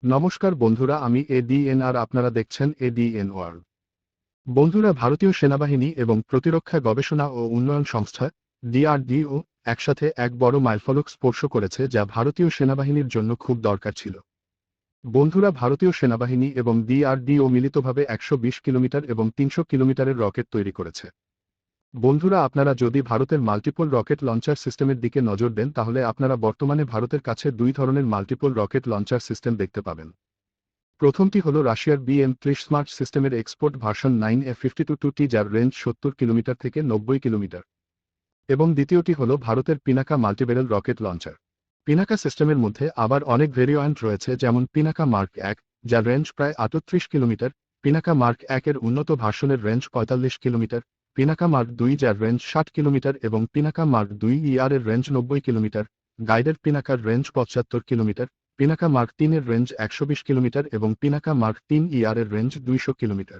নমস্কার বন্ধুরা, আমি এডিএন আর আপনারা দেখছেন এডিএন ওয়ার্ল্ড। বন্ধুরা, ভারতীয় সেনাবাহিনী এবং প্রতিরক্ষা গবেষণা ও উন্নয়ন সংস্থা ডিআরডিও একসাথে এক বড় মাইলফলক স্পর্শ করেছে, যা ভারতীয় সেনাবাহিনীর জন্য খুব দরকার ছিল। বন্ধুরা, ভারতীয় সেনাবাহিনী এবং ডিআরডিও মিলিতভাবে 120 কিলোমিটার এবং 300 কিলোমিটারের রকেট তৈরি করেছে। বন্ধুরা, আপনারা যদি ভারতের মাল্টিপল রকেট লঞ্চার সিস্টেমের দিকে নজর দেন, তাহলে আপনারা বর্তমানে ভারতের কাছে দুই ধরনের মাল্টিপল রকেট লঞ্চার সিস্টেম দেখতে পাবেন। প্রথমটি হল রাশিয়ার BM-30 স্মার্ট সিস্টেমের এক্সপোর্ট ভার্সন 9F52টি, যার রেঞ্জ 70 কিলোমিটার থেকে 90 কিলোমিটার, এবং দ্বিতীয়টি হল ভারতের পিনাকা মাল্টিব্যারেল রকেট লঞ্চার। পিনাকা সিস্টেমের মধ্যে আবার অনেক ভেরিয়েন্ট রয়েছে, যেমন পিনাকা মার্ক 1, যার রেঞ্জ প্রায় 38 কিলোমিটার, পিনাকা মার্ক 1 এর উন্নত ভার্সনের রেঞ্জ 45 কিলোমিটার, পিনাকা মার্ক 2 যার রেঞ্জ 60 কিলোমিটার এবং পিনাকা মার্ক 2 ER এর রেঞ্জ 90 কিলোমিটার, গাইডেড পিনাকার রেঞ্জ 75 কিলোমিটার, পিনাকা মার্ক 3 এর রেঞ্জ 120 কিলোমিটার এবং পিনাকা মার্ক 3 ER এর রেঞ্জ 200 কিলোমিটার।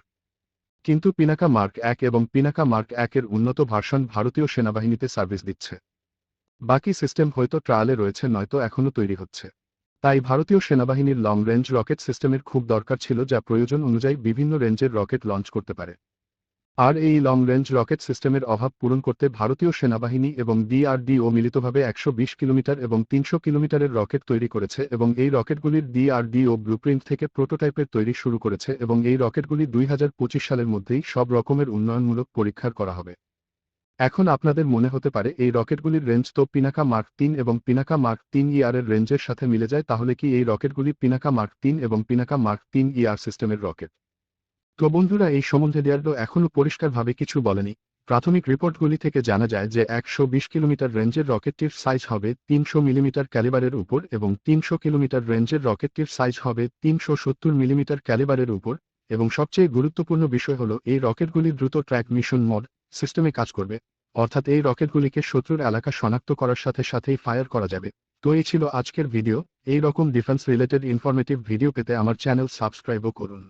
কিন্তু পিনাকা মার্ক 1 এবং পিনাকা মার্ক 1 এর উন্নত ভার্সন ভারতীয় সেনাবাহিনীতে সার্ভিস দিচ্ছে। বাকি সিস্টেম হয়তো ট্রায়ালে রয়েছে, নয়তো এখনও তৈরি হচ্ছে। তাই ভারতীয় সেনাবাহিনীর লং রেঞ্জ রকেট সিস্টেমের খুব দরকার ছিল, যা প্রয়োজন অনুযায়ী বিভিন্ন রেঞ্জের রকেট লঞ্চ করতে পারে। আর এই লং রেঞ্জ রকেট সিস্টেমের অভাব পূরণ করতে ভারতীয় সেনাবাহিনী এবং ডিআরডিও মিলিতভাবে 120 কিলোমিটার এবং 300 কিলোমিটারের রকেট তৈরি করেছে, এবং এই রকেটগুলির ডিআরডিও ব্লুপ্রিন্ট থেকে প্রোটোটাইপের তৈরি শুরু করেছে, এবং এই রকেটগুলি 2025 সালের মধ্যেই সব রকমের উন্নয়নমূলক পরীক্ষার করা হবে। এখন আপনাদের মনে হতে পারে, এই রকেটগুলির রেঞ্জ তো পিনাকা মার্ক 3 এবং পিনাকা মার্ক 3 ER এর রেঞ্জের সাথে মিলে যায়, তাহলে কি এই রকেটগুলি পিনাকা মার্ক 3 এবং পিনাকা মার্ক 3 ER সিস্টেমের রকেট? তো বন্ধুরা, এই সম্বন্ধে ডিআরডিও এখনও পরিষ্কারভাবে কিছু বলেনি। প্রাথমিক রিপোর্টগুলি থেকে জানা যায় যে 120 কিলোমিটার রেঞ্জের রকেটটির সাইজ হবে 300 মিলিমিটার ক্যালিবারের উপর, এবং 300 কিলোমিটার রেঞ্জের রকেটটির সাইজ হবে 370 মিলিমিটার ক্যালিবারের উপর, এবং সবচেয়ে গুরুত্বপূর্ণ বিষয় হল এই রকেটগুলি দ্রুত ট্র্যাক মিশন মোড সিস্টেমে কাজ করবে, অর্থাৎ এই রকেটগুলিকে শত্রুর এলাকা শনাক্ত করার সাথে সাথেই ফায়ার করা যাবে। তো এই ছিল আজকের ভিডিও। এই রকম ডিফেন্স রিলেটেড ইনফরমেটিভ ভিডিও পেতে আমার চ্যানেল সাবস্ক্রাইবও করুন।